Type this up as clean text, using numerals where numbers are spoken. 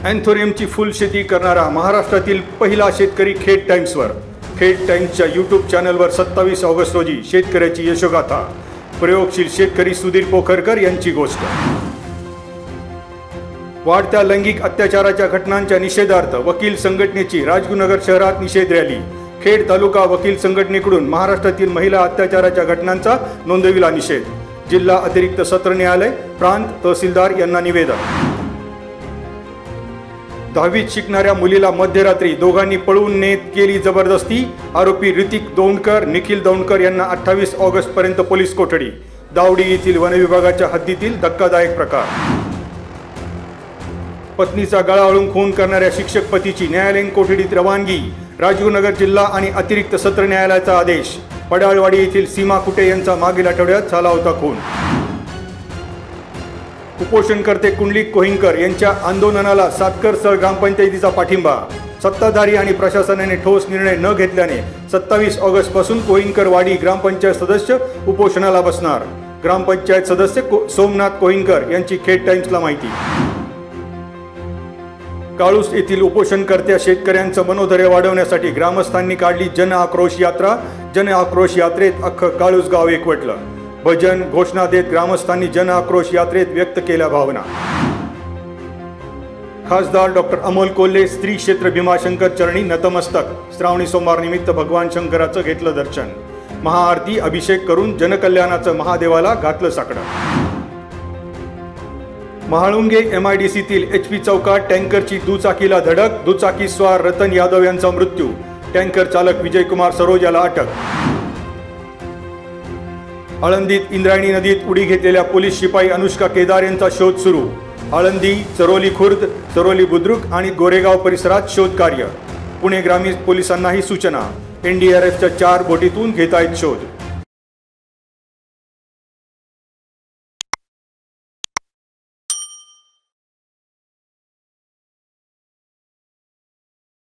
अँथोरियमची फुल शेती करणारा महाराष्ट्रातील पहिला शेतकरी खेड टाइम्सवर. खेड टाइम्सच्या यूट्यूब चॅनलवर 27 ऑगस्ट रोजी शेतकऱ्याची यशोगाथा. प्रयोगशील शेतकरी सुधीर पोखरकर यांची गोष्ट. वाढत्या लैंगिक अत्याचाराच्या घटनांच्या निषेधार्थ वकील संघटनेची राजगुरुनगर शहरात निषेध रॅली. खेड तालुका वकील संघटनेकडून महाराष्ट्रातील महिला अत्याचाराच्या घटनांचा नोंदविला निषेध. जिल्हा अतिरिक्त सत्र न्यायालय प्रांत तहसीलदार यांना निवेदन. 10वीत शिकणाऱ्या मुलीला मध्यरात्री दोघांनी पळवून नेत केली जबरदस्ती. आरोपी ऋतिक दौंडकर निखिल दौंडकर यांना 28 ऑगस्ट पर्यंत पोलीस कोठडी. दावडी येथील वनविभागाच्या हद्दीतील धक्कादायक प्रकार. पत्नीचा गळा आवळून खून करणाऱ्या शिक्षक पतीची न्यायालयीन कोठडीत रवानगी. राजगुरुनगर जिल्हा आणि अतिरिक्त सत्र न्यायालयाचा आदेश. पडाळवाडी येथील सीमा कुटे यांचा मागील आठवड्यात झाला होता खून. उपोषणकर्ते कुंडलिक कोहिंकर यांच्या आंदोलनाला सातकरसळ ग्रामपंचायतीचा पाठिंबा. सत्ताधारी आणि प्रशासनाने ठोस निर्णय न घेतल्याने 27 ऑगस्ट पासून कोहिंकर वाडी ग्रामपंचायत सदस्य उपोषणाला बसणार. ग्रामपंचायत सदस्य सोमनाथ कोहिंकर यांची खेड टाइम्सला माहिती. काळूस येथील उपोषणकर्त्या शेतकऱ्यांचं मनोधैर्य वाढवण्यासाठी ग्रामस्थांनी काढली जन आक्रोश यात्रा. जन आक्रोश यात्रेत अख्खं काळूस गाव एकवटलं. भजन घोषणा देत ग्रामस्थांनी जन आक्रोश यात्रेत व्यक्त केल्या भावना. खासदार डॉक्टर अमोल कोल्हे श्री क्षेत्र भीमाशंकर चरणी नतमस्तक. श्रावणी सोमवार निमित्त भगवान शंकराचं घेतलं दर्शन. महाआरती अभिषेक करून जनकल्याणाचं महादेवाला घातलं साकडं. महाळुंगे MIDCतील HP चौकात टँकरची दुचाकीला धडक. दुचाकी स्वार रतन यादव यांचा मृत्यू. टँकर चालक विजयकुमार सरोज याला अटक. आळंदीत इंद्रायणी नदीत उडी घेतलेल्या पोलीस शिपाई अनुष्का केदार यांचा शोध सुरू. आळंदी, चरोली खुर्द, चरोली बुद्रुक आणि गोरेगाव परिसरात शोध कार्य. पुणे ग्रामीण पोलिसांनाही सूचना. NDRFच्या 4 बोटीतून घेत आहेत शोध.